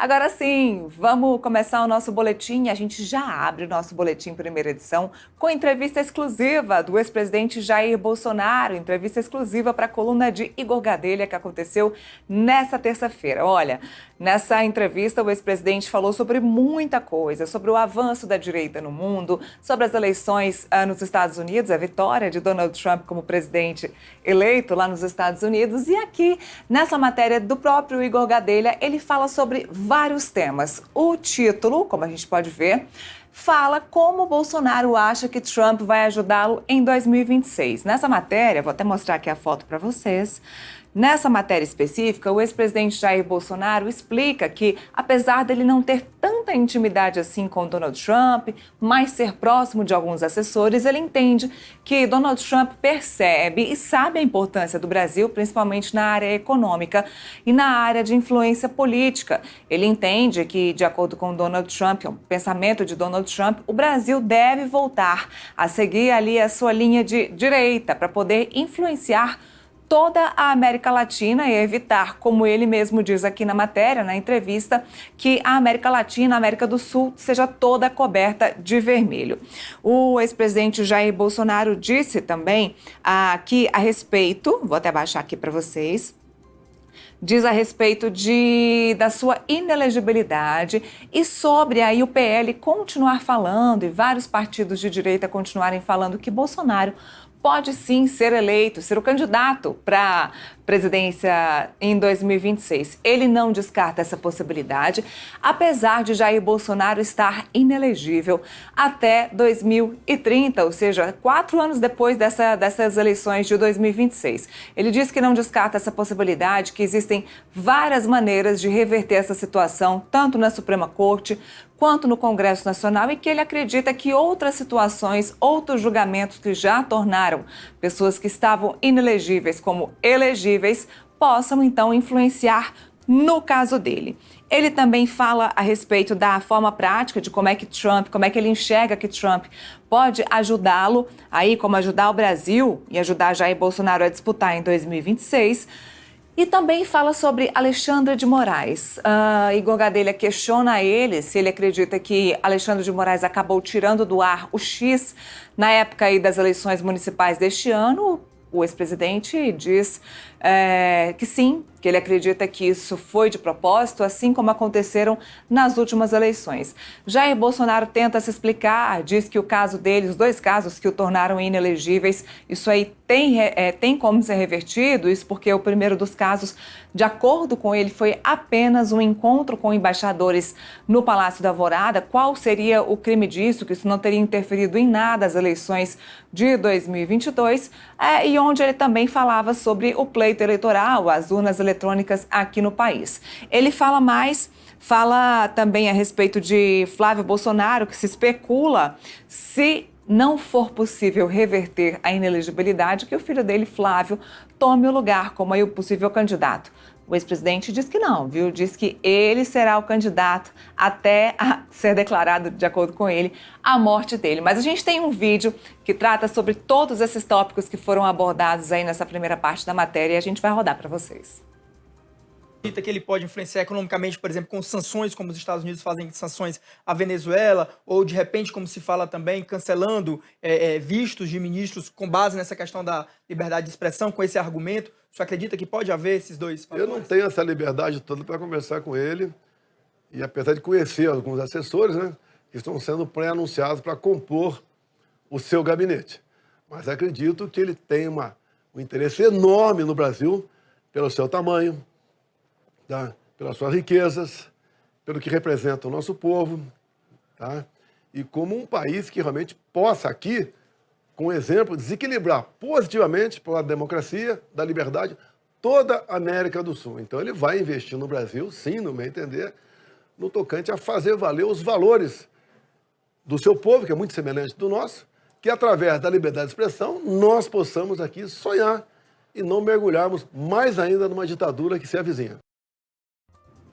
Agora sim, vamos começar o nosso boletim. A gente já abre o nosso boletim primeira edição com entrevista exclusiva do ex-presidente Jair Bolsonaro, entrevista exclusiva para a coluna de Igor Gadelha que aconteceu nessa terça-feira. Olha, nessa entrevista o ex-presidente falou sobre muita coisa, sobre o avanço da direita no mundo, sobre as eleições nos Estados Unidos, a vitória de Donald Trump como presidente eleito lá nos Estados Unidos. E aqui, nessa matéria do próprio Igor Gadelha, ele fala sobre vários temas. O título, como a gente pode ver, fala como Bolsonaro acha que Trump vai ajudá-lo em 2026. Nessa matéria, vou até mostrar aqui a foto para vocês. Nessa matéria específica, o ex-presidente Jair Bolsonaro explica que, apesar dele não ter tanta intimidade assim com Donald Trump, mas ser próximo de alguns assessores, ele entende que Donald Trump percebe e sabe a importância do Brasil, principalmente na área econômica e na área de influência política. Ele entende que, de acordo com Donald Trump, o pensamento de Donald Trump, o Brasil deve voltar a seguir ali a sua linha de direita para poder influenciar toda a América Latina e evitar, como ele mesmo diz aqui na matéria, na entrevista, que a América Latina, a América do Sul, seja toda coberta de vermelho. O ex-presidente Jair Bolsonaro disse também aqui a respeito, vou até baixar aqui para vocês, diz a respeito da sua inelegibilidade e sobre aí o PL continuar falando e vários partidos de direita continuarem falando que Bolsonaro pode sim ser eleito, ser o candidato para a presidência em 2026. Ele não descarta essa possibilidade, apesar de Jair Bolsonaro estar inelegível até 2030, ou seja, 4 anos depois dessas eleições de 2026. Ele diz que não descarta essa possibilidade, que existem várias maneiras de reverter essa situação, tanto na Suprema Corte quanto no Congresso Nacional, e que ele acredita que outras situações, outros julgamentos que já tornaram pessoas que estavam inelegíveis como elegíveis, possam então influenciar no caso dele. Ele também fala a respeito da forma prática de como é que ele enxerga que Trump pode ajudá-lo, aí como ajudar o Brasil e ajudar Jair Bolsonaro a disputar em 2026. E também fala sobre Alexandre de Moraes. Igor Gadelha questiona ele se ele acredita que Alexandre de Moraes acabou tirando do ar o X na época aí das eleições municipais deste ano. O ex-presidente diz que sim, que ele acredita que isso foi de propósito, assim como aconteceram nas últimas eleições. Jair Bolsonaro tenta se explicar, diz que o caso dele, os 2 casos que o tornaram inelegíveis, isso aí tem como ser revertido, isso porque o primeiro dos casos, de acordo com ele, foi apenas um encontro com embaixadores no Palácio da Alvorada. Qual seria o crime disso? Que isso não teria interferido em nada as eleições de 2022, e onde ele também falava sobre o pleito eleitoral, as urnas eletrônicas aqui no país. Ele fala também a respeito de Flávio Bolsonaro, que se especula se não for possível reverter a inelegibilidade, que o filho dele, Flávio, tome o lugar como aí o possível candidato. O ex-presidente diz que não, viu? Diz que ele será o candidato até ser declarado, de acordo com ele, a morte dele. Mas a gente tem um vídeo que trata sobre todos esses tópicos que foram abordados aí nessa primeira parte da matéria e a gente vai rodar para vocês. Que ele pode influenciar economicamente, por exemplo, com sanções, como os Estados Unidos fazem sanções à Venezuela, ou de repente, como se fala também, cancelando vistos de ministros com base nessa questão da liberdade de expressão, com esse argumento? O senhor acredita que pode haver esses 2 fatores? Eu não tenho essa liberdade toda para conversar com ele, e apesar de conhecer alguns assessores, né, que estão sendo pré-anunciados para compor o seu gabinete. Mas acredito que ele tem um interesse enorme no Brasil, pelo seu tamanho, tá? Pelas suas riquezas, pelo que representa o nosso povo, tá? E como um país que realmente possa aqui, com exemplo, desequilibrar positivamente pela democracia, da liberdade, toda a América do Sul. Então ele vai investir no Brasil, sim, no meu entender, no tocante a fazer valer os valores do seu povo, que é muito semelhante do nosso, que através da liberdade de expressão nós possamos aqui sonhar e não mergulharmos mais ainda numa ditadura que se avizinha.